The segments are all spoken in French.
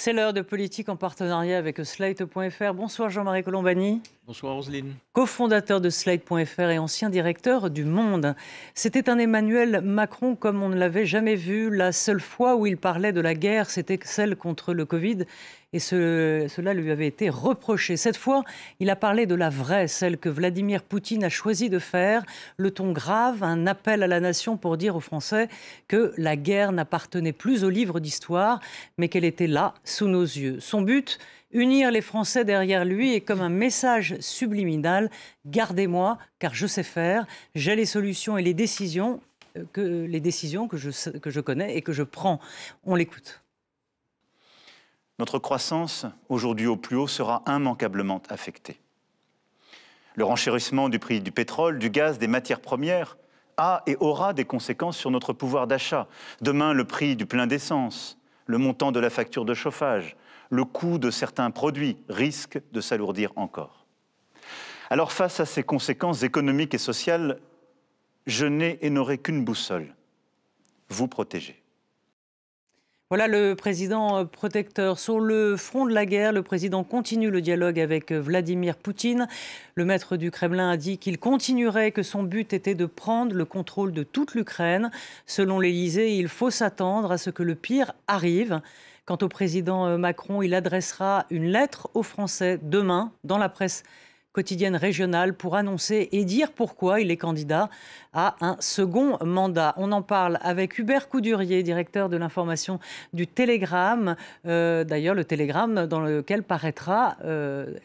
C'est l'heure de politique en partenariat avec Slate.fr. Bonsoir Jean-Marie Colombani. Bonsoir Roselyne. Cofondateur de Slate.fr et ancien directeur du Monde. C'était un Emmanuel Macron comme on ne l'avait jamais vu. La seule fois où il parlait de la guerre, c'était celle contre le Covid. Et cela lui avait été reproché. Cette fois, il a parlé de la vraie, celle que Vladimir Poutine a choisi de faire. Le ton grave, un appel à la nation pour dire aux Français que la guerre n'appartenait plus au livre d'histoire, mais qu'elle était là, sous nos yeux. Son but, unir les Français derrière lui et comme un message subliminal, gardez-moi car je sais faire, j'ai les solutions et les décisions que je connais et que je prends. On l'écoute. Notre croissance, aujourd'hui au plus haut, sera immanquablement affectée. Le renchérissement du prix du pétrole, du gaz, des matières premières a et aura des conséquences sur notre pouvoir d'achat. Demain, le prix du plein d'essence, le montant de la facture de chauffage, le coût de certains produits risquent de s'alourdir encore. Alors face à ces conséquences économiques et sociales, je n'ai et n'aurai qu'une boussole, vous protéger. Voilà le président protecteur. Sur le front de la guerre, le président continue le dialogue avec Vladimir Poutine. Le maître du Kremlin a dit qu'il continuerait, que son but était de prendre le contrôle de toute l'Ukraine. Selon l'Élysée, il faut s'attendre à ce que le pire arrive. Quant au président Macron, il adressera une lettre aux Français demain dans la presse quotidienne régionale pour annoncer et dire pourquoi il est candidat à un second mandat. On en parle avec Hubert Coudurier, directeur de l'information du Télégramme. D'ailleurs, le Télégramme dans lequel paraîtra,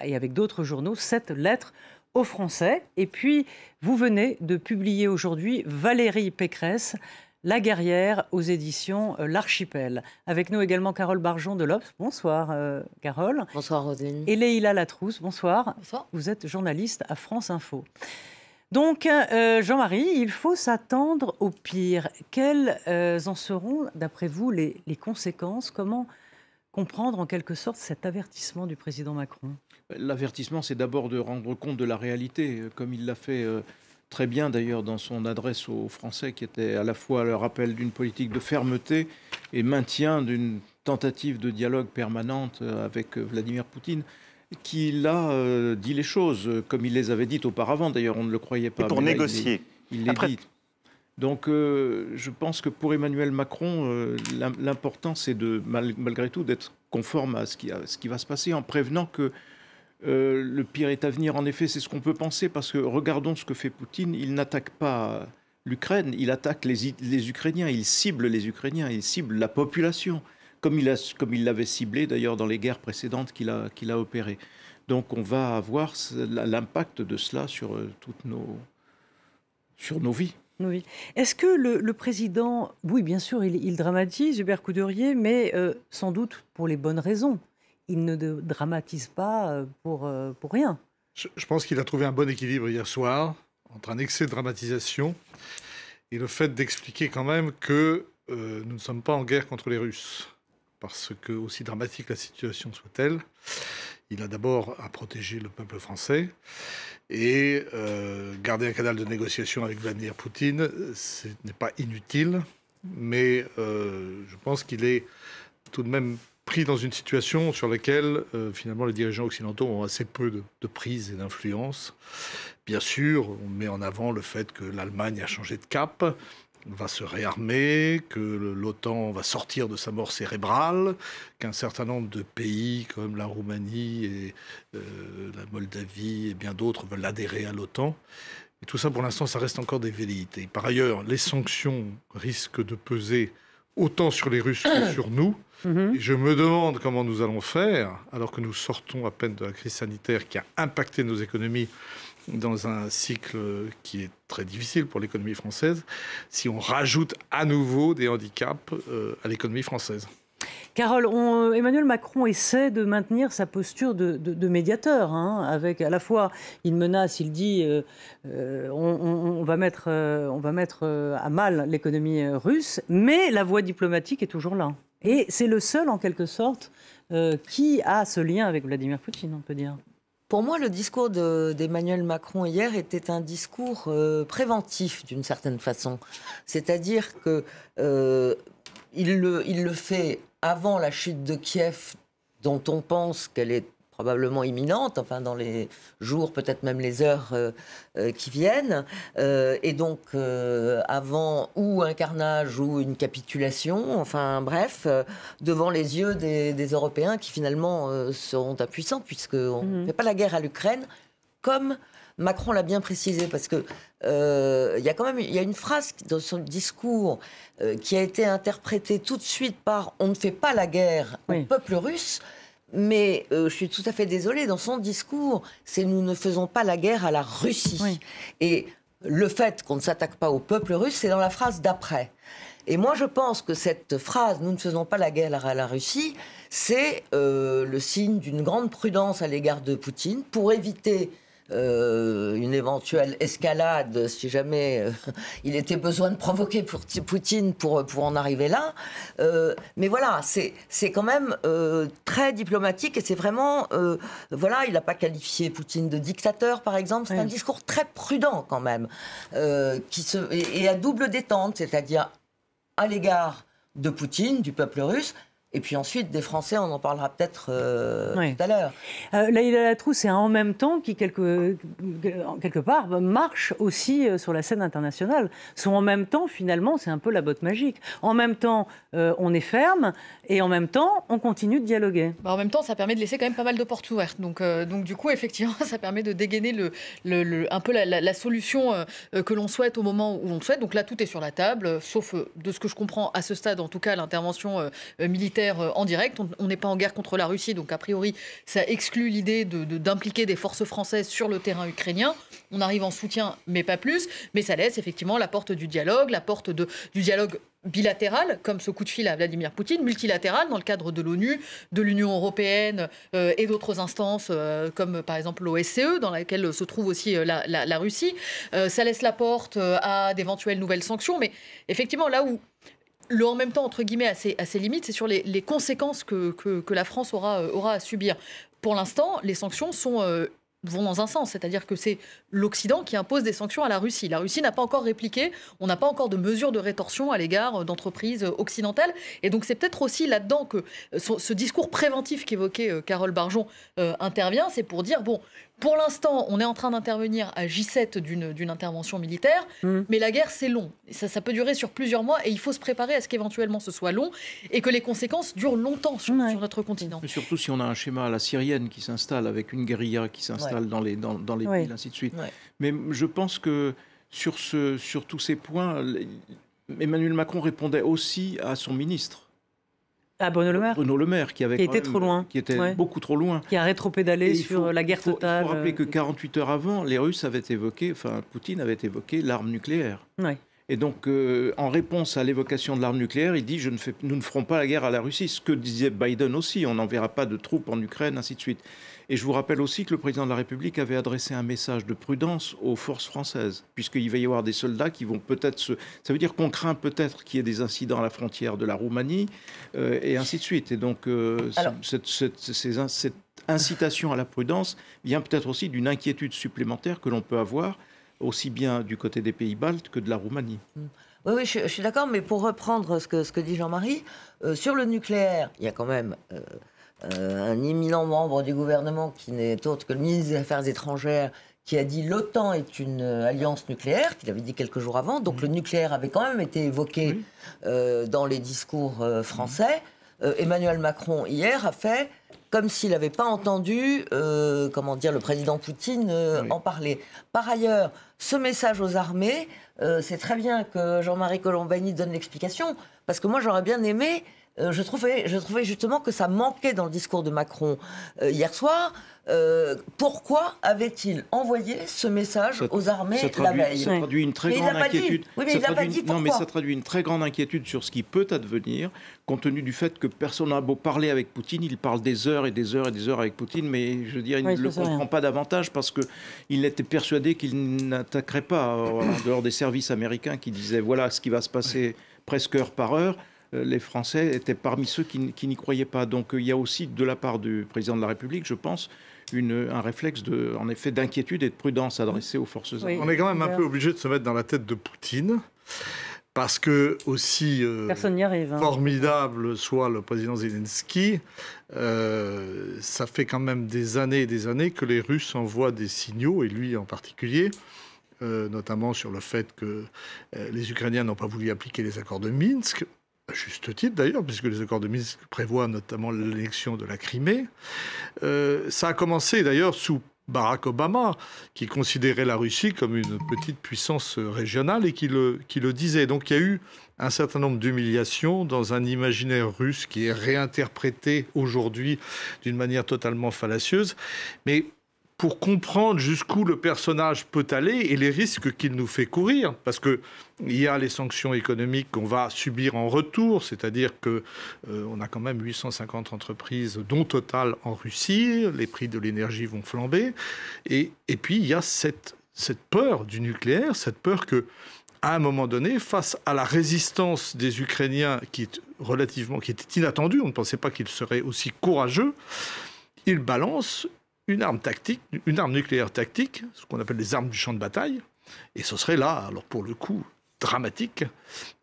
et avec d'autres journaux, cette lettre aux Français. Et puis, vous venez de publier aujourd'hui Valérie Pécresse, La guerrière aux éditions L'Archipel. Avec nous également Carole Barjon de l'Obs. Bonsoir Carole. Bonsoir Roselyne. Et Leïla Latrousse. Bonsoir. Bonsoir. Vous êtes journaliste à France Info. Donc Jean-Marie, il faut s'attendre au pire. Quelles en seront d'après vous les conséquences? Comment comprendre en quelque sorte cet avertissement du président Macron? L'avertissement, c'est d'abord de rendre compte de la réalité, comme il l'a fait très bien d'ailleurs dans son adresse aux Français, qui était à la fois le rappel d'une politique de fermeté et maintien d'une tentative de dialogue permanente avec Vladimir Poutine, qui a dit les choses comme il les avait dites auparavant. D'ailleurs, on ne le croyait pas. Et pour négocier. Il les dit. Donc, je pense que pour Emmanuel Macron, l'important, c'est de malgré tout d'être conforme à ce qui va se passer, en prévenant que le pire est à venir. En effet, c'est ce qu'on peut penser, parce que regardons ce que fait Poutine. Il n'attaque pas l'Ukraine, il attaque les Ukrainiens, il cible les Ukrainiens, il cible la population, comme il l'avait ciblé d'ailleurs dans les guerres précédentes qu'il a opérées. Donc on va avoir l'impact de cela sur nos vies. Oui. Est-ce que le président, oui bien sûr, il dramatise, Hubert Coudurier, mais sans doute pour les bonnes raisons. Il ne dramatise pas pour rien. Je pense qu'il a trouvé un bon équilibre hier soir entre un excès de dramatisation et le fait d'expliquer quand même que nous ne sommes pas en guerre contre les Russes. Parce que, aussi dramatique la situation soit-elle, il a d'abord à protéger le peuple français et garder un canal de négociation avec Vladimir Poutine, ce n'est pas inutile, mais je pense qu'il est tout de même pris dans une situation sur laquelle, finalement, les dirigeants occidentaux ont assez peu de prise et d'influence. Bien sûr, on met en avant le fait que l'Allemagne a changé de cap, va se réarmer, que l'OTAN va sortir de sa mort cérébrale, qu'un certain nombre de pays comme la Roumanie et la Moldavie et bien d'autres veulent adhérer à l'OTAN. Et tout ça, pour l'instant, ça reste encore des velléités. Par ailleurs, les sanctions risquent de peser autant sur les Russes que sur nous. Et je me demande comment nous allons faire, alors que nous sortons à peine de la crise sanitaire qui a impacté nos économies dans un cycle qui est très difficile pour l'économie française, si on rajoute à nouveau des handicaps à l'économie française. Carole, Emmanuel Macron essaie de maintenir sa posture de médiateur, avec à la fois, il menace, il dit on va mettre à mal l'économie russe, mais la voie diplomatique est toujours là. Et c'est le seul, en quelque sorte, qui a ce lien avec Vladimir Poutine, on peut dire. Pour moi, le discours d'Emmanuel Macron hier était un discours préventif, d'une certaine façon. C'est-à-dire que il le fait avant la chute de Kiev dont on pense qu'elle est probablement imminente, enfin dans les jours, peut-être même les heures qui viennent, et donc avant ou un carnage ou une capitulation, enfin bref, devant les yeux des Européens qui finalement seront impuissants, puisqu'on ne fait pas la guerre à l'Ukraine, comme Macron l'a bien précisé, parce que il y a une phrase dans son discours qui a été interprétée tout de suite par « on ne fait pas la guerre au peuple russe », mais je suis tout à fait désolée, dans son discours, c'est « nous ne faisons pas la guerre à la Russie ». Et le fait qu'on ne s'attaque pas au peuple russe, c'est dans la phrase d'après. Et moi, je pense que cette phrase « nous ne faisons pas la guerre à la Russie », c'est le signe d'une grande prudence à l'égard de Poutine pour éviter une éventuelle escalade, si jamais il était besoin de provoquer pour Poutine pour en arriver là. Mais voilà, c'est quand même très diplomatique et c'est vraiment... voilà, il n'a pas qualifié Poutine de dictateur, par exemple. C'est un discours très prudent quand même, et à double détente, c'est-à-dire à l'égard de Poutine, du peuple russe, et puis ensuite, des Français, on en parlera peut-être tout à l'heure. Laïla Latroux, c'est un en même temps qui, quelque part, marche aussi sur la scène internationale. Son en même temps, finalement, c'est un peu la botte magique. En même temps, on est ferme, et en même temps, on continue de dialoguer. En même temps, ça permet de laisser quand même pas mal de portes ouvertes. Donc du coup, effectivement, ça permet de dégainer un peu la solution que l'on souhaite au moment où on le souhaite. Donc là, tout est sur la table, sauf, de ce que je comprends à ce stade, en tout cas, l'intervention militaire en direct. On n'est pas en guerre contre la Russie, donc a priori, ça exclut l'idée d'impliquer des forces françaises sur le terrain ukrainien. On arrive en soutien, mais pas plus. Mais ça laisse effectivement la porte du dialogue, la porte du dialogue bilatéral, comme ce coup de fil à Vladimir Poutine, multilatéral dans le cadre de l'ONU, de l'Union européenne et d'autres instances comme par exemple l'OSCE, dans laquelle se trouve aussi la Russie. Ça laisse la porte à d'éventuelles nouvelles sanctions, mais effectivement là où le en même temps, entre guillemets, à ses limites, c'est sur les conséquences que la France aura à subir. Pour l'instant, les sanctions vont dans un sens, c'est-à-dire que c'est l'Occident qui impose des sanctions à la Russie. La Russie n'a pas encore répliqué, on n'a pas encore de mesures de rétorsion à l'égard d'entreprises occidentales. Et donc c'est peut-être aussi là-dedans que ce discours préventif qu'évoquait Carole Barjon intervient, c'est pour dire, bon, pour l'instant, on est en train d'intervenir à J7 d'une intervention militaire, mais la guerre, c'est long. Et ça peut durer sur plusieurs mois et il faut se préparer à ce qu'éventuellement ce soit long et que les conséquences durent longtemps sur notre continent. Mais surtout si on a un schéma à la syrienne qui s'installe avec une guérilla qui s'installe dans les villes, ainsi de suite. Mais je pense que sur tous ces points, Emmanuel Macron répondait aussi à son ministre. À Bruno Le Maire. Bruno Le Maire, qui était trop loin. Qui était beaucoup trop loin. Qui a rétropédalé sur la guerre totale. Il faut rappeler que 48 heures avant, les Russes avaient évoqué, Poutine avait évoqué l'arme nucléaire. Et donc, en réponse à l'évocation de l'arme nucléaire, il dit nous ne ferons pas la guerre à la Russie. Ce que disait Biden aussi, on n'enverra pas de troupes en Ukraine, ainsi de suite. Et je vous rappelle aussi que le président de la République avait adressé un message de prudence aux forces françaises, puisqu'il va y avoir des soldats qui vont peut-être Ça veut dire qu'on craint peut-être qu'il y ait des incidents à la frontière de la Roumanie, et ainsi de suite. Et donc, cette incitation à la prudence vient peut-être aussi d'une inquiétude supplémentaire que l'on peut avoir, aussi bien du côté des pays baltes que de la Roumanie. Oui, je suis d'accord, mais pour reprendre ce que dit Jean-Marie, sur le nucléaire, il y a quand même un éminent membre du gouvernement qui n'est autre que le ministre des Affaires étrangères qui a dit l'OTAN est une alliance nucléaire, qu'il avait dit quelques jours avant, donc le nucléaire avait quand même été évoqué dans les discours français. Emmanuel Macron, hier, a fait comme s'il n'avait pas entendu le président Poutine en parler. Par ailleurs, ce message aux armées, c'est très bien que Jean-Marie Colombani donne l'explication, parce que moi j'aurais bien aimé, je trouvais justement que ça manquait dans le discours de Macron hier soir. Pourquoi avait-il envoyé ce message aux armées la veille ? Ça traduit une très grande inquiétude. Ça traduit une très grande inquiétude sur ce qui peut advenir, compte tenu du fait que personne n'a beau parler avec Poutine, il parle des heures et des heures et des heures avec Poutine, mais je veux dire, il ne le comprend pas davantage parce qu'il était persuadé qu'il n'attaquerait pas en dehors des services américains qui disaient voilà ce qui va se passer presque heure par heure. Les Français étaient parmi ceux qui n'y croyaient pas. Donc il y a aussi de la part du président de la République, je pense, un réflexe en effet d'inquiétude et de prudence adressé aux forces armées. On est quand même un peu obligé de se mettre dans la tête de Poutine. parce que aussi personne n'y arrive. Formidable soit le président Zelensky, ça fait quand même des années et des années que les Russes envoient des signaux, et lui en particulier, notamment sur le fait que les Ukrainiens n'ont pas voulu appliquer les accords de Minsk, à juste titre d'ailleurs, puisque les accords de Minsk prévoient notamment l'annexion de la Crimée. Ça a commencé d'ailleurs sous Barack Obama, qui considérait la Russie comme une petite puissance régionale et qui le disait. Donc il y a eu un certain nombre d'humiliations dans un imaginaire russe qui est réinterprété aujourd'hui d'une manière totalement fallacieuse. Mais pour comprendre jusqu'où le personnage peut aller et les risques qu'il nous fait courir, parce qu'il y a les sanctions économiques qu'on va subir en retour, c'est-à-dire qu'on a quand même 850 entreprises, dont Total en Russie, les prix de l'énergie vont flamber, et puis il y a cette peur du nucléaire, cette peur que, à un moment donné, face à la résistance des Ukrainiens qui était inattendue, on ne pensait pas qu'ils seraient aussi courageux, ils balancent une arme tactique, une arme nucléaire tactique, ce qu'on appelle les armes du champ de bataille, et ce serait là, alors pour le coup, dramatique,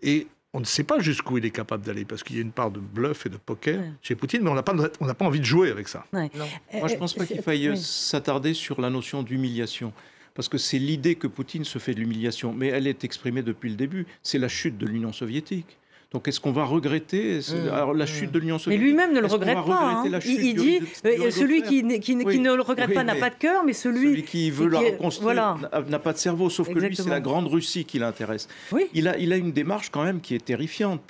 et on ne sait pas jusqu'où il est capable d'aller, parce qu'il y a une part de bluff et de poker chez Poutine, mais on n'a pas envie de jouer avec ça. Moi, je ne pense pas qu'il faille s'attarder sur la notion d'humiliation, parce que c'est l'idée que Poutine se fait de l'humiliation, mais elle est exprimée depuis le début, c'est la chute de l'Union soviétique. Donc, est-ce qu'on va regretter alors, la chute de l'Union soviétique? Mais lui-même ne le regrette pas. Il dit celui qui ne le regrette pas n'a pas de cœur, mais celui qui veut la reconstruire n'a pas de cerveau. Sauf que lui, c'est la grande Russie qui l'intéresse. Oui. Il a une démarche quand même qui est terrifiante,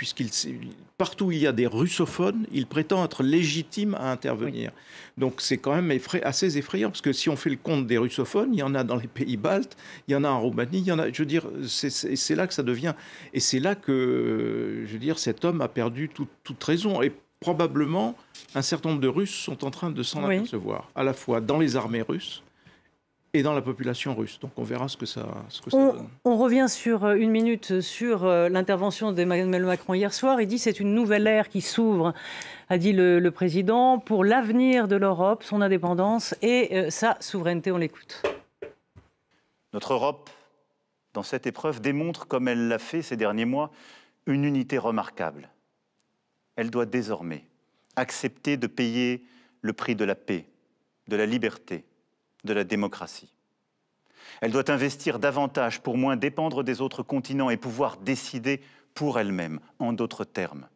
partout où il y a des russophones, il prétend être légitime à intervenir. Oui. Donc c'est quand même assez effrayant, parce que si on fait le compte des russophones, il y en a dans les pays baltes, il y en a en Roumanie, il y en a, je veux dire, c'est là que ça devient... Et c'est là que, je veux dire, cet homme a perdu toute raison. Et probablement, un certain nombre de Russes sont en train de s'en apercevoir, à la fois dans les armées russes et dans la population russe. Donc on verra ce que ça donne. On revient sur une minute sur l'intervention d'Emmanuel Macron hier soir. Il dit que c'est une nouvelle ère qui s'ouvre, a dit le président, pour l'avenir de l'Europe, son indépendance et sa souveraineté. On l'écoute. Notre Europe, dans cette épreuve, démontre, comme elle l'a fait ces derniers mois, une unité remarquable. Elle doit désormais accepter de payer le prix de la paix, de la liberté, de la démocratie. Elle doit investir davantage pour moins dépendre des autres continents et pouvoir décider pour elle-même, en d'autres termes,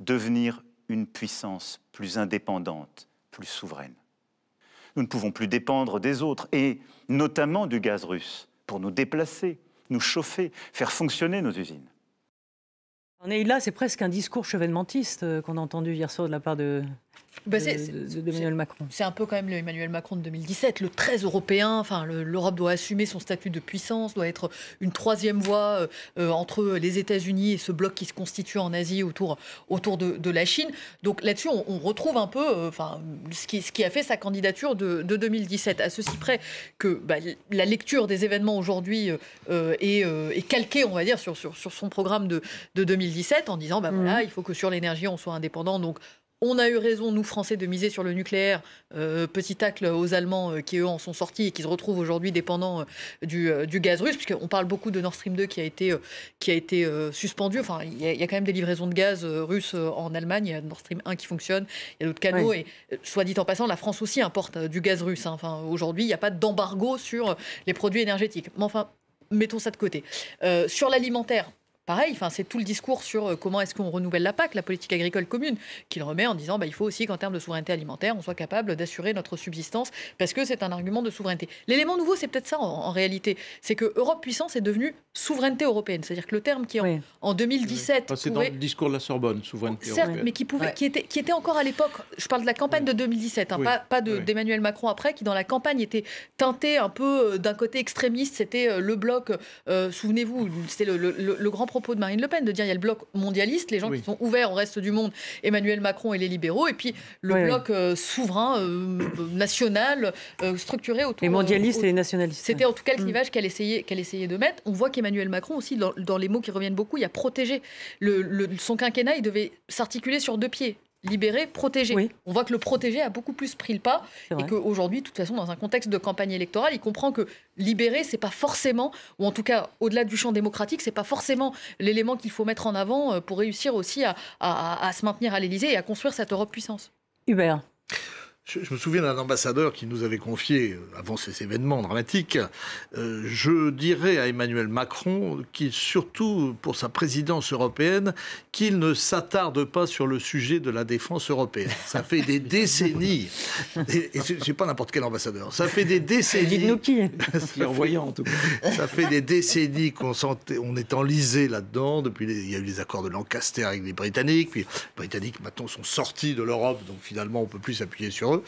devenir une puissance plus indépendante, plus souveraine. Nous ne pouvons plus dépendre des autres, et notamment du gaz russe, pour nous déplacer, nous chauffer, faire fonctionner nos usines. Et là, c'est presque un discours chevènementiste qu'on a entendu hier soir de la part d'Emmanuel Macron. C'est un peu quand même l'Emmanuel Macron de 2017, le très européen. Enfin, l'Europe doit assumer son statut de puissance, doit être une troisième voie entre les États-Unis et ce bloc qui se constitue en Asie autour de la Chine. Donc là-dessus, on retrouve un peu ce qui a fait sa candidature de 2017, à ceci près que la lecture des événements aujourd'hui est calquée, on va dire, sur son programme de 2017, en disant voilà, il faut que sur l'énergie, on soit indépendant. Donc, on a eu raison, nous, Français, de miser sur le nucléaire. Petit tacle aux Allemands qui, eux, en sont sortis et qui se retrouvent aujourd'hui dépendants du gaz russe, puisqu'on parle beaucoup de Nord Stream 2 qui a été suspendu. Enfin, il y a quand même des livraisons de gaz russes en Allemagne. Il y a Nord Stream 1 qui fonctionne, il y a d'autres canaux. Oui. Et soit dit en passant, la France aussi importe du gaz russe. Enfin, aujourd'hui, il n'y a pas d'embargo sur les produits énergétiques. Mais enfin, mettons ça de côté. Sur l'alimentaire, pareil, c'est tout le discours sur comment est-ce qu'on renouvelle la PAC, la politique agricole commune, qu'il remet en disant il faut aussi qu'en termes de souveraineté alimentaire, on soit capable d'assurer notre subsistance, parce que c'est un argument de souveraineté. L'élément nouveau, c'est peut-être ça en réalité, c'est que Europe puissance est devenue souveraineté européenne. C'est-à-dire que le terme qui en 2017... C'est dans le discours de la Sorbonne, souveraineté européenne. Certes, mais qui était encore à l'époque, je parle de la campagne de 2017, pas d'Emmanuel Macron après, qui dans la campagne était teinté un peu d'un côté extrémiste. C'était le bloc, souvenez-vous, c'était le grand propos de Marine Le Pen, de dire il y a le bloc mondialiste, les gens qui sont ouverts au reste du monde, Emmanuel Macron et les libéraux, et puis le bloc souverain, national, structuré autour... Les mondialistes et les nationalistes. C'était en tout cas le clivage qu'elle essayait de mettre. On voit qu'Emmanuel Macron aussi, dans les mots qui reviennent beaucoup, il a protégé. Son quinquennat, il devait s'articuler sur deux pieds. libérer, protéger. Oui. On voit que le protéger a beaucoup plus pris le pas et qu'aujourd'hui, de toute façon, dans un contexte de campagne électorale, il comprend que libérer, c'est pas forcément, ou en tout cas, au-delà du champ démocratique, c'est pas forcément l'élément qu'il faut mettre en avant pour réussir aussi à se maintenir à l'Élysée et à construire cette Europe puissance. Hubert. Je me souviens d'un ambassadeur qui nous avait confié, avant ces événements dramatiques, je dirais à Emmanuel Macron, qu'il, surtout pour sa présidence européenne, qu'il ne s'attarde pas sur le sujet de la défense européenne. Ça fait des décennies, et c'est pas n'importe quel ambassadeur, ça fait des décennies... Dites-nous qui est. Clairvoyant, en tout cas. Ça fait des décennies on est enlisé là-dedans. Il y a eu les accords de Lancaster avec les Britanniques, puis les Britanniques maintenant sont sortis de l'Europe, donc finalement on ne peut plus s'appuyer sur eux.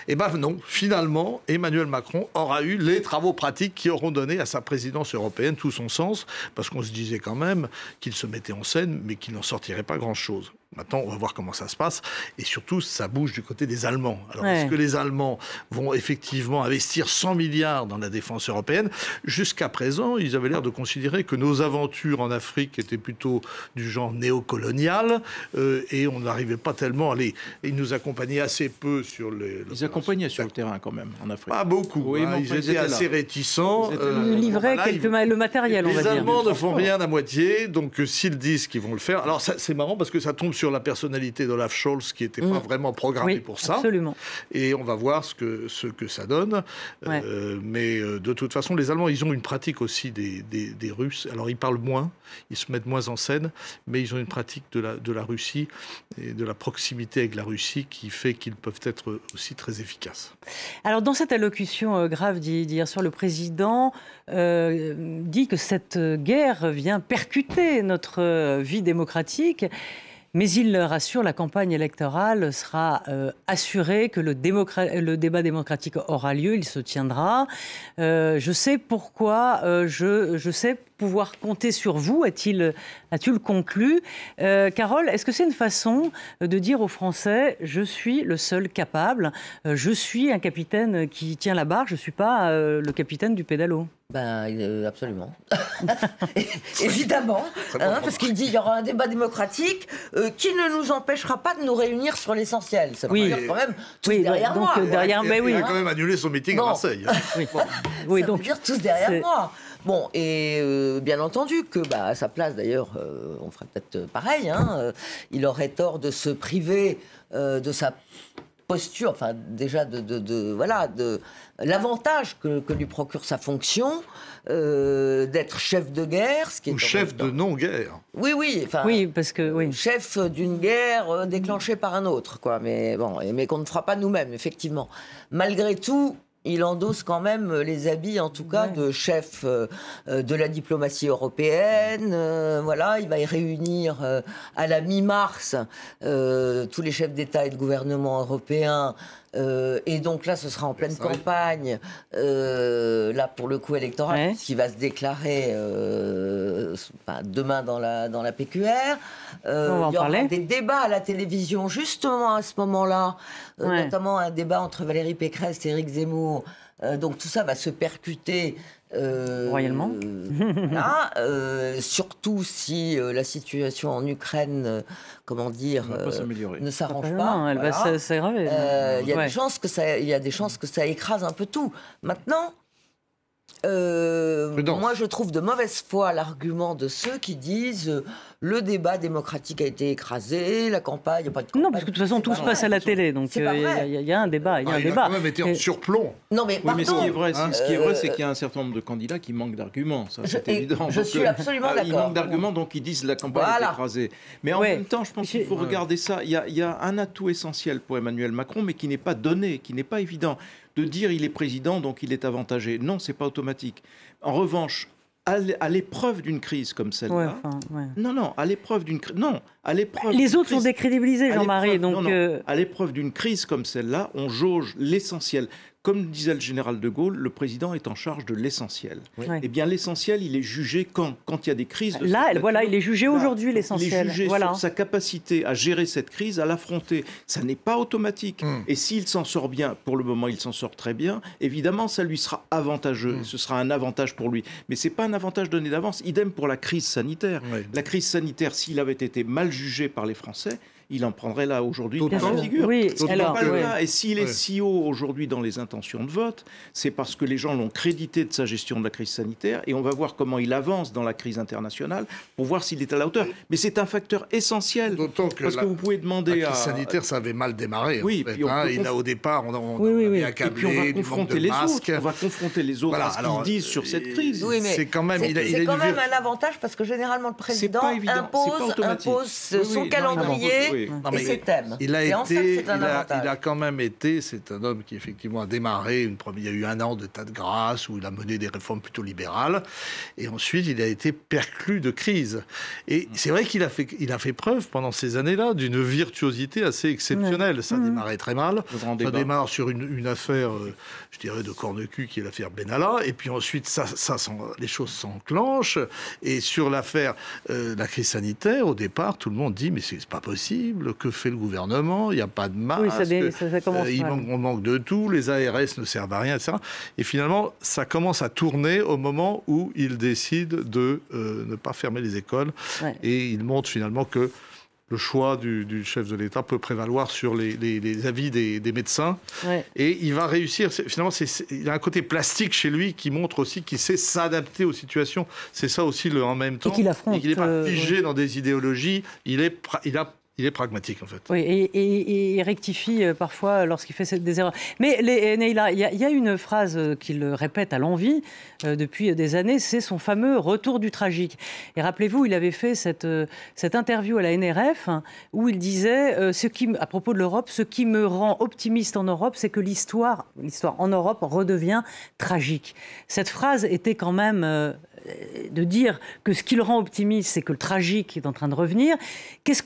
Et ben non, finalement, Emmanuel Macron aura eu les travaux pratiques qui auront donné à sa présidence européenne tout son sens, parce qu'on se disait quand même qu'il se mettait en scène, mais qu'il n'en sortirait pas grand-chose. Maintenant, on va voir comment ça se passe. Et surtout, ça bouge du côté des Allemands. Alors, est-ce que les Allemands vont effectivement investir 100 milliards dans la défense européenne ? Jusqu'à présent, ils avaient l'air de considérer que nos aventures en Afrique étaient plutôt du genre néocolonial. Et on n'arrivait pas tellement à les... Ils nous accompagnaient assez peu sur les... Ils accompagnaient sur le terrain, quand même, en Afrique. Pas beaucoup. Oui, hein, ils étaient assez réticents. Ils livraient le matériel, on va dire. Les Allemands ne font rien à moitié. Donc, s'ils disent qu'ils vont le faire... Alors, c'est marrant parce que ça tombe sur la personnalité d'Olaf Scholz qui n'était pas vraiment programmé pour ça. Absolument. Et on va voir ce que ça donne. Mais de toute façon, les Allemands, ils ont une pratique aussi des Russes. Alors, ils parlent moins, ils se mettent moins en scène, mais ils ont une pratique de la Russie et de la proximité avec la Russie qui fait qu'ils peuvent être aussi très efficaces. Alors, dans cette allocution grave d'hier soir, le président dit que cette guerre vient percuter notre vie démocratique. Mais il rassure, la campagne électorale sera assurée que le débat démocratique aura lieu, il se tiendra. Je sais pourquoi, je sais pouvoir compter sur vous, a-t-il conclu. Carole, est-ce que c'est une façon de dire aux Français « je suis le seul capable, je suis un capitaine qui tient la barre, je ne suis pas le capitaine du pédalo » ? Absolument. Évidemment, parce qu'il dit qu'il y aura un débat démocratique qui ne nous empêchera pas de nous réunir sur l'essentiel. Ça veut dire quand même tous derrière moi. Il a quand même annulé son meeting à Marseille. Ça veut dire tous derrière moi. Bon, et bien entendu que, à sa place d'ailleurs, on ferait peut-être pareil, il aurait tort de se priver de sa posture, enfin déjà de l'avantage que lui procure sa fonction, d'être chef de guerre, ce qui est ou chef de non-guerre. Oui, parce que chef d'une guerre déclenchée par un autre, quoi. Mais bon, mais qu'on ne fera pas nous-mêmes, effectivement. Malgré tout, il endosse quand même les habits, en tout cas, de chef de la diplomatie européenne. Il va y réunir à la mi-mars tous les chefs d'État et de gouvernement européens. Et donc là, ce sera en pleine campagne, là pour le coup électoral, qui va se déclarer demain dans la PQR. Il y aura des débats à la télévision, justement à ce moment-là, notamment un débat entre Valérie Pécresse et Éric Zemmour. Donc tout ça va se percuter royalement. Surtout si la situation en Ukraine, ne s'arrange pas. Elle va s'aggraver. Il y a des chances que ça écrase un peu tout. Maintenant, moi je trouve de mauvaise foi l'argument de ceux qui disent le débat démocratique a été écrasé, la campagne, il n'y a pas de campagne. Non, parce que de toute façon tout se passe à la télé, donc il y a un débat. Il a quand même été en surplomb. Non, mais ce qui est vrai, c'est qu'il y a un certain nombre de candidats qui manquent d'arguments, ça c'est évident. Je suis absolument d'accord. Ils manquent d'arguments, donc ils disent la campagne est écrasée. Mais en même temps, je pense qu'il faut regarder ça. Il y a un atout essentiel pour Emmanuel Macron, mais qui n'est pas donné, qui n'est pas évident. De dire il est président, donc il est avantagé. Non, c'est pas automatique. En revanche, à l'épreuve d'une crise comme celle-là, à l'épreuve d'une crise, les autres sont décrédibilisés, Jean-Marie. À l'épreuve d'une crise comme celle-là, on jauge l'essentiel. Comme disait le général de Gaulle, le président est en charge de l'essentiel. Eh bien, l'essentiel, il est jugé quand il y a des crises. Il est jugé aujourd'hui, l'essentiel. Il est jugé sur sa capacité à gérer cette crise, à l'affronter. Ça n'est pas automatique. Et s'il s'en sort bien, pour le moment, il s'en sort très bien, évidemment, ça lui sera avantageux. Ce sera un avantage pour lui. Mais ce n'est pas un avantage donné d'avance. Idem pour la crise sanitaire. La crise sanitaire, s'il avait été mal jugé par les Français, il en prendrait là aujourd'hui Bien plein la sûr. figure. Oui, Ce qui n'est alors, pas le oui. cas. Et s'il est si haut aujourd'hui dans les intentions de vote, c'est parce que les gens l'ont crédité de sa gestion de la crise sanitaire, et on va voir comment il avance dans la crise internationale pour voir s'il est à la hauteur. Mais c'est un facteur essentiel, D'autant que parce que vous pouvez demander la à... crise sanitaire, ça avait mal démarré. Oui, en fait, puis on peut au départ, on Oui, oui, avait oui. Et accablé puis on va du manque confronter de les masques. autres. On va confronter les autres Voilà, à ce qu'ils alors, disent sur cette crise. Oui, mais c'est quand même, c'est il a quand une même un avantage parce que généralement le président pas évident, c'est pas automatique. impose Oui, oui, son non, calendrier oui. Non, mais et ses thèmes. Il a Et en ça, été, c'est un avantage. il a quand même été, c'est un homme qui effectivement a démarré il y a eu un an d'état de grâce où il a mené des réformes plutôt libérales, et ensuite il a été perclus de crise. Et c'est vrai qu'il a fait preuve pendant ces années-là d'une virtuosité assez exceptionnelle. Ça a démarré très mal. Ça démarre sur une affaire, je dirais, de corne-cul, qui est l'affaire Benalla, et puis ensuite les choses s'enclenchent. Et sur l'affaire la crise sanitaire, au départ, tout le monde dit mais c'est pas possible, que fait le gouvernement, il n'y a pas de masque, Oui, ça commence. on manque de tout, les ARS ne servent à rien, etc. Et finalement, ça commence à tourner au moment où il décide de ne pas fermer les écoles. Ouais. Et il montre finalement que le choix du chef de l'État peut prévaloir sur les avis des médecins. Ouais. Et il va réussir. Finalement, il a un côté plastique chez lui qui montre aussi qu'il sait s'adapter aux situations. C'est ça aussi en même temps. Et qu'il affronte. Et qu'il n'est pas figé dans des idéologies. Il est pragmatique, en fait. Oui, et il rectifie parfois lorsqu'il fait des erreurs. Mais Neila, il y a une phrase qu'il répète à l'envi depuis des années, c'est son fameux retour du tragique. Et rappelez-vous, il avait fait cette interview à la NRF où il disait, à propos de l'Europe, ce qui me rend optimiste en Europe, c'est que l'histoire en Europe redevient tragique. Cette phrase était quand même... de dire que ce qui le rend optimiste, c'est que le tragique est en train de revenir.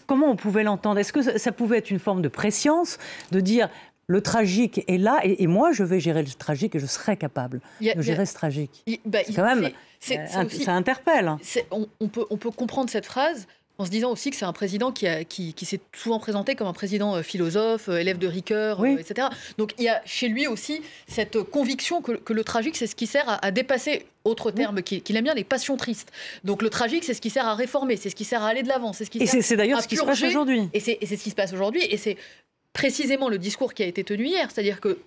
Comment on pouvait l'entendre? Est-ce que ça pouvait être une forme de prescience, de dire le tragique est là et moi je vais gérer le tragique et je serai capable de gérer ce tragique? C'est quand même, ça interpelle. On peut comprendre cette phrase en se disant aussi que c'est un président qui s'est souvent présenté comme un président philosophe, élève de Ricoeur, oui. etc. Donc il y a chez lui aussi cette conviction que le tragique, c'est ce qui sert à dépasser, autre terme qu'il aime bien, les passions tristes. Donc le tragique, c'est ce qui sert à réformer, c'est ce qui sert à aller de l'avant, c'est ce qui sert c'est d'ailleurs à ce qui se passe purger. aujourd'hui. Et c'est ce qui se passe aujourd'hui, et c'est précisément le discours qui a été tenu hier, c'est-à-dire que,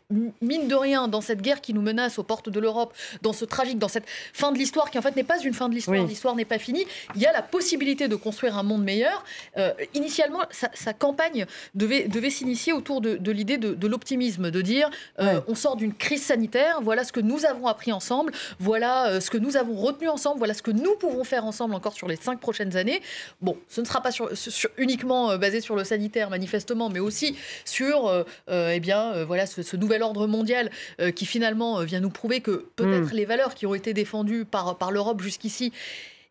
mine de rien, dans cette guerre qui nous menace aux portes de l'Europe, dans ce tragique, dans cette fin de l'histoire qui en fait n'est pas une fin de l'histoire, l'histoire n'est pas finie, il y a la possibilité de construire un monde meilleur. Initialement, sa campagne devait s'initier autour de l'idée de l'optimisme, de dire on sort d'une crise sanitaire, voilà ce que nous avons appris ensemble, voilà ce que nous avons retenu ensemble, voilà ce que nous pouvons faire ensemble encore sur les 5 prochaines années. Bon, ce ne sera pas uniquement basé sur le sanitaire, manifestement, mais aussi sur voilà, ce nouvel ordre mondial qui finalement vient nous prouver que peut-être les valeurs qui ont été défendues par l'Europe jusqu'ici,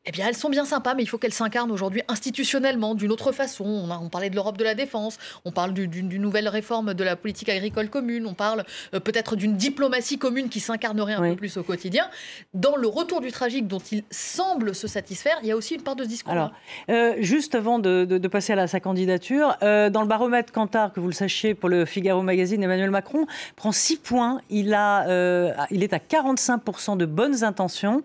eh bien, elles sont bien sympas, mais il faut qu'elles s'incarnent aujourd'hui institutionnellement, d'une autre façon. On parlait de l'Europe de la défense, on parle d'une nouvelle réforme de la politique agricole commune, on parle peut-être d'une diplomatie commune qui s'incarnerait un peu plus au quotidien. Dans le retour du tragique dont il semble se satisfaire, il y a aussi une part de ce discours-là. Alors, juste avant de passer à sa candidature, dans le baromètre Kantar, que vous le sachiez, pour le Figaro Magazine, Emmanuel Macron prend 6 points. Il est à 45% de bonnes intentions,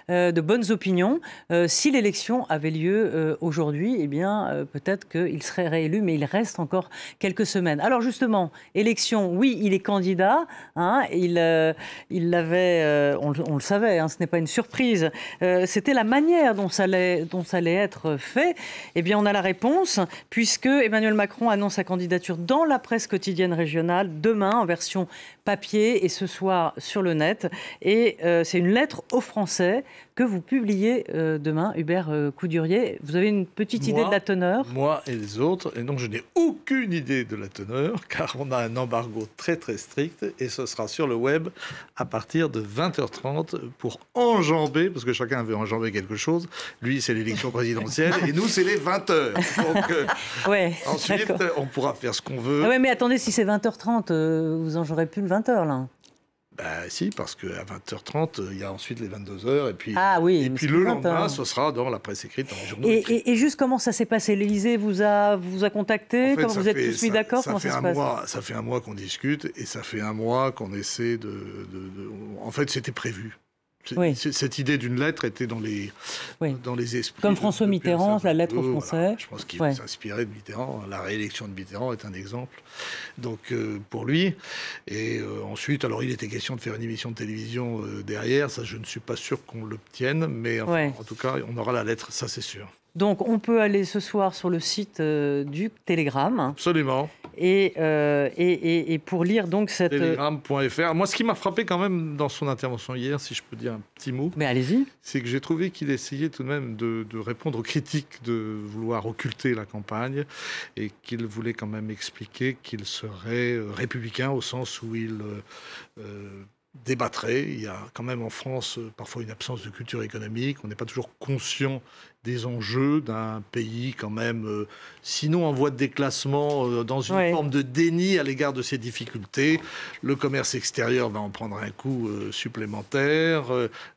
de bonnes opinions. Si l'élection avait lieu aujourd'hui, eh bien, peut-être qu'il serait réélu, mais il reste encore quelques semaines. Alors justement, élection, oui, il est candidat. Hein, il l'avait, on le savait, hein, ce n'est pas une surprise. C'était la manière dont ça allait être fait. Eh bien, on a la réponse, puisque Emmanuel Macron annonce sa candidature dans la presse quotidienne régionale, demain, en version papier, et ce soir sur le net. Et c'est une lettre aux Français que vous publiez demain, Hubert Coudurier. Vous avez une petite idée de la teneur? Moi et les autres, et donc je n'ai aucune idée de la teneur, car on a un embargo très très strict, et ce sera sur le web à partir de 20h30 pour enjamber, parce que chacun veut enjamber quelque chose. Lui, c'est l'élection présidentielle, et nous, c'est les 20h. Donc ensuite, on pourra faire ce qu'on veut. Ah ouais, mais attendez, si c'est 20h30, vous en jouerez plus le 20h, là. Si, parce qu'à 20h30, il y a ensuite les 22h, et puis, puis le lendemain, ce sera dans la presse écrite, dans les journaux. Et juste comment ça s'est passé? L'Élysée vous a contacté? En fait, vous êtes tous mis d'accord? Comment ça se passe? Ça fait un mois qu'on discute, et ça fait un mois qu'on essaie de... En fait, c'était prévu. Cette idée d'une lettre était dans les esprits. Comme François Mitterrand, la lettre aux Français. Voilà. Je pense qu'il s'inspirait de Mitterrand. La réélection de Mitterrand est un exemple. Donc, pour lui. Et ensuite, alors, il était question de faire une émission de télévision derrière. Ça, je ne suis pas sûr qu'on l'obtienne. Mais en tout cas, on aura la lettre, ça, c'est sûr. Donc, on peut aller ce soir sur le site du Télégramme. Absolument. Et pour lire donc cette... Télégramme.fr. Moi, ce qui m'a frappé quand même dans son intervention hier, si je peux dire un petit mot, mais allez-y, c'est que j'ai trouvé qu'il essayait tout de même de répondre aux critiques de vouloir occulter la campagne et qu'il voulait quand même expliquer qu'il serait républicain au sens où il débattrait. Il y a quand même en France parfois une absence de culture économique. On n'est pas toujours conscient des enjeux d'un pays quand même, sinon en voie de déclassement, dans une forme de déni à l'égard de ses difficultés. Le commerce extérieur va en prendre un coup supplémentaire.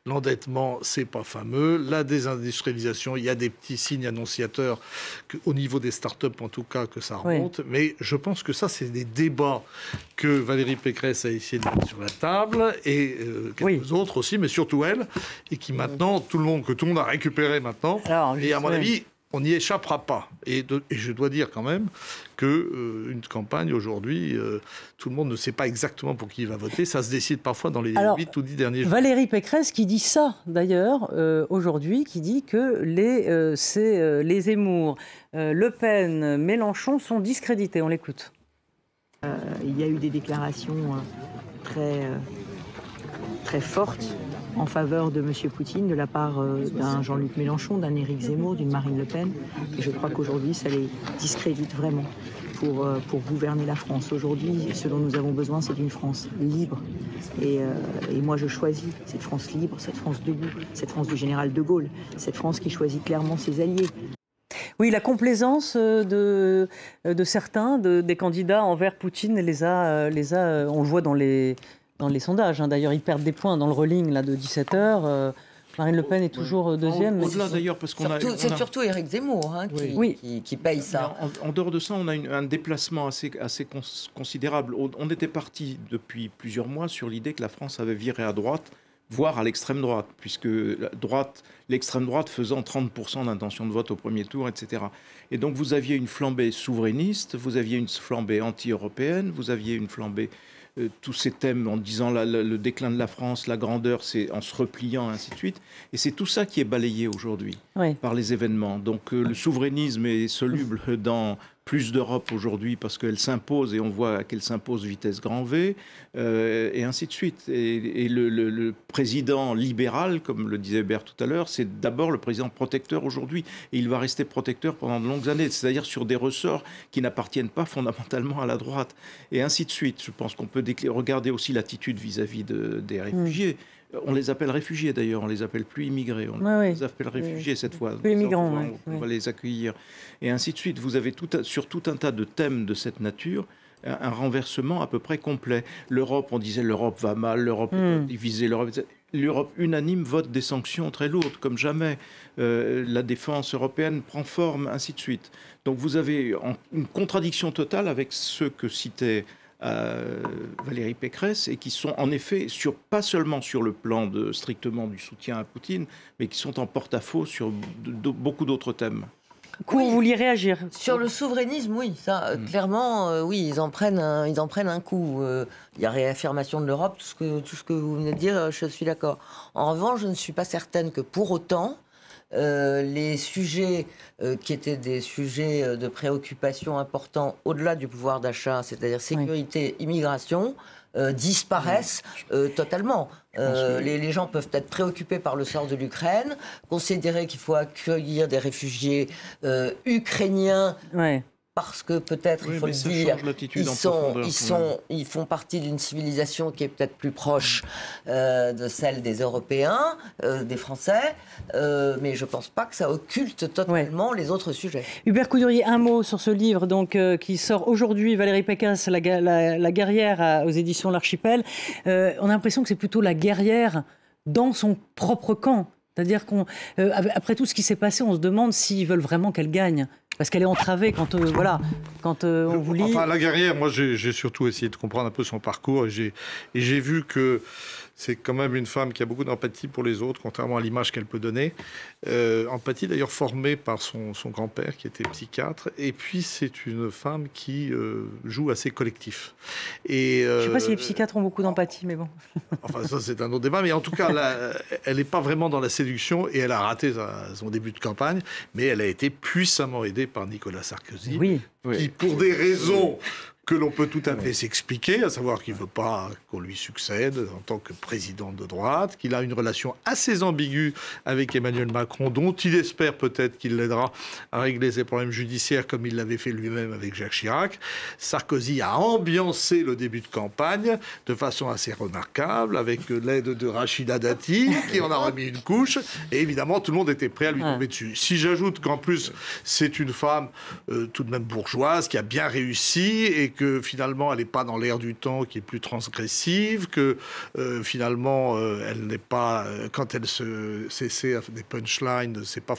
L'endettement, c'est pas fameux. La désindustrialisation, il y a des petits signes annonciateurs au niveau des startups, en tout cas, que ça remonte. Mais je pense que ça, c'est des débats que Valérie Pécresse a essayé de mettre sur la table et quelques autres aussi, mais surtout elle, et qui maintenant, que tout le monde a récupéré maintenant. Et à mon avis, on n'y échappera pas. Et je dois dire quand même qu'une campagne aujourd'hui, tout le monde ne sait pas exactement pour qui il va voter. Ça se décide parfois dans les 8 ou 10 derniers jours. Valérie Pécresse qui dit ça, d'ailleurs, aujourd'hui, qui dit que les Zemmour, Le Pen, Mélenchon sont discrédités. On l'écoute. Il y a eu des déclarations très fortes en faveur de M. Poutine de la part d'un Jean-Luc Mélenchon, d'un Éric Zemmour, d'une Marine Le Pen. Et je crois qu'aujourd'hui, ça les discrédite vraiment pour gouverner la France. Aujourd'hui, ce dont nous avons besoin, c'est d'une France libre. Et moi, je choisis cette France libre, cette France debout, cette France du général de Gaulle, cette France qui choisit clairement ses alliés. Oui, la complaisance de certains, des candidats envers Poutine, on le voit dans les sondages. D'ailleurs, ils perdent des points dans le rolling là, de 17h. Marine Le Pen est toujours deuxième. Au-delà d'ailleurs, parce c'est surtout Éric Zemmour qui paye ça. En dehors de ça, on a un déplacement assez considérable. On était parti depuis plusieurs mois sur l'idée que la France avait viré à droite, voire à l'extrême droite, puisque l'extrême droite faisant 30% d'intention de vote au premier tour, etc. Et donc vous aviez une flambée souverainiste, vous aviez une flambée anti-européenne, vous aviez une flambée... tous ces thèmes en disant le déclin de la France, la grandeur, c'est en se repliant, ainsi de suite. Et c'est tout ça qui est balayé aujourd'hui par les événements. Donc le souverainisme est soluble dans plus d'Europe aujourd'hui parce qu'elle s'impose et on voit qu'elle s'impose vitesse grand V, et ainsi de suite. Et le président libéral, comme le disait Hébert tout à l'heure, c'est d'abord le président protecteur aujourd'hui. Et il va rester protecteur pendant de longues années, c'est-à-dire sur des ressorts qui n'appartiennent pas fondamentalement à la droite. Et ainsi de suite. Je pense qu'on peut regarder aussi l'attitude vis-à-vis des réfugiés. On les appelle réfugiés d'ailleurs, on les appelle plus immigrés, on les appelle réfugiés cette fois. Plus migrants, on va les accueillir. Et ainsi de suite. Vous avez sur tout un tas de thèmes de cette nature un renversement à peu près complet. L'Europe, on disait l'Europe va mal, l'Europe est divisée, l'Europe unanime vote des sanctions très lourdes, comme jamais. La défense européenne prend forme, ainsi de suite. Donc vous avez une contradiction totale avec ceux que citait Valérie Pécresse et qui sont en effet pas seulement sur le plan strictement du soutien à Poutine, mais qui sont en porte-à-faux sur beaucoup d'autres thèmes. Vous vouliez réagir sur le souverainisme? Oui, ça, clairement, oui, ils en prennent un coup. Il y a réaffirmation de l'Europe, tout ce que vous venez de dire, je suis d'accord. En revanche, je ne suis pas certaine que pour autant, les sujets qui étaient des sujets de préoccupation importants au-delà du pouvoir d'achat, c'est-à-dire sécurité, immigration, disparaissent totalement. Les gens peuvent être préoccupés par le sort de l'Ukraine, considérer qu'il faut accueillir des réfugiés ukrainiens. Parce que peut-être, il faut le dire, ils font partie d'une civilisation qui est peut-être plus proche de celle des Européens, des Français, mais je ne pense pas que ça occulte totalement les autres sujets. Hubert Coudurier, un mot sur ce livre qui sort aujourd'hui, Valérie Pécresse, la guerrière aux éditions L'Archipel. On a l'impression que c'est plutôt la guerrière dans son propre camp. C'est-à-dire qu'après tout ce qui s'est passé, on se demande s'ils veulent vraiment qu'elle gagne. Parce qu'elle est entravée quand, on vous lit... Enfin, la guerrière, moi, j'ai surtout essayé de comprendre un peu son parcours, et j'ai vu que c'est quand même une femme qui a beaucoup d'empathie pour les autres, contrairement à l'image qu'elle peut donner. Empathie d'ailleurs formée par son grand-père qui était psychiatre. Et puis c'est une femme qui joue assez collectif. Et, je ne sais pas si les psychiatres ont beaucoup d'empathie, mais bon. Enfin ça c'est un autre débat. Mais en tout cas, elle n'est pas vraiment dans la séduction et elle a raté son début de campagne. Mais elle a été puissamment aidée par Nicolas Sarkozy. Oui. Qui, pour des raisons que l'on peut tout à fait s'expliquer, à savoir qu'il ne veut pas qu'on lui succède en tant que président de droite, qu'il a une relation assez ambiguë avec Emmanuel Macron, dont il espère peut-être qu'il l'aidera à régler ses problèmes judiciaires comme il l'avait fait lui-même avec Jacques Chirac. Sarkozy a ambiancé le début de campagne de façon assez remarquable, avec l'aide de Rachida Dati, qui en a remis une couche, et évidemment tout le monde était prêt à lui tomber dessus. Si j'ajoute qu'en plus c'est une femme tout de même bourgeoise, qui a bien réussi, et que finalement elle n'est pas dans l'air du temps, qui est plus transgressive, que finalement elle n'est pas, quand elle s'essaie à des punchlines, c'est pas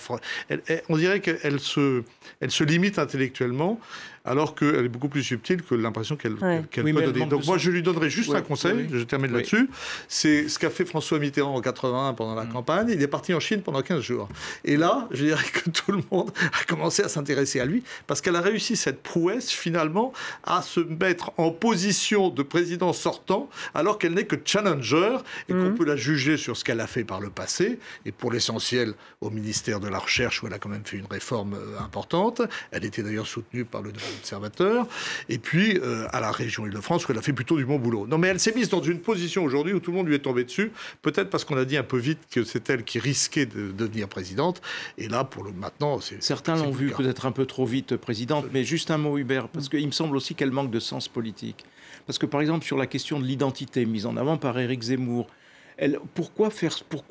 on dirait qu'elle se limite intellectuellement, alors qu'elle est beaucoup plus subtile que l'impression qu'elle peut donner. Donc moi, je lui donnerais juste un conseil, je termine là-dessus, c'est ce qu'a fait François Mitterrand en 81 pendant la campagne. Il est parti en Chine pendant 15 jours. Et là, je dirais que tout le monde a commencé à s'intéresser à lui, parce qu'elle a réussi cette prouesse, finalement, à se mettre en position de président sortant, alors qu'elle n'est que challenger, et qu'on peut la juger sur ce qu'elle a fait par le passé, et pour l'essentiel, au ministère de la Recherche, où elle a quand même fait une réforme importante. Elle était d'ailleurs soutenue par le Observateur, et puis à la région Île-de-France où elle a fait plutôt du bon boulot. Non, mais elle s'est mise dans une position aujourd'hui où tout le monde lui est tombé dessus, peut-être parce qu'on a dit un peu vite que c'est elle qui risquait de devenir présidente, et là, maintenant, certains l'ont vu peut-être un peu trop vite présidente, mais juste un mot, Hubert, parce qu'il me semble aussi qu'elle manque de sens politique. Parce que, par exemple, sur la question de l'identité mise en avant par Éric Zemmour, pourquoi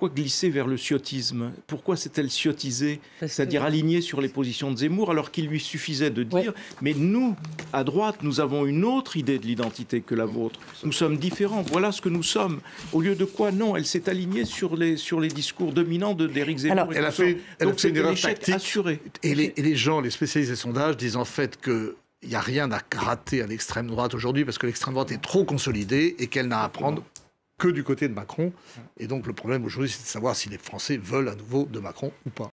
glisser vers le ciotisme? Pourquoi s'est-elle ciotisée, c'est-à-dire alignée sur les positions de Zemmour, alors qu'il lui suffisait de dire mais nous, à droite, nous avons une autre idée de l'identité que la vôtre. Nous sommes différents, voilà ce que nous sommes. Au lieu de quoi, non, elle s'est alignée sur les discours dominants d'Éric Zemmour. Alors, elle a fait une erreur tactique. Assuré. Et les gens, les spécialistes des sondages, disent en fait que il n'y a rien à rater à l'extrême droite aujourd'hui, parce que l'extrême droite est trop consolidée et qu'elle n'a à prendre que du côté de Macron. Et donc le problème aujourd'hui, c'est de savoir si les Français veulent à nouveau de Macron ou pas.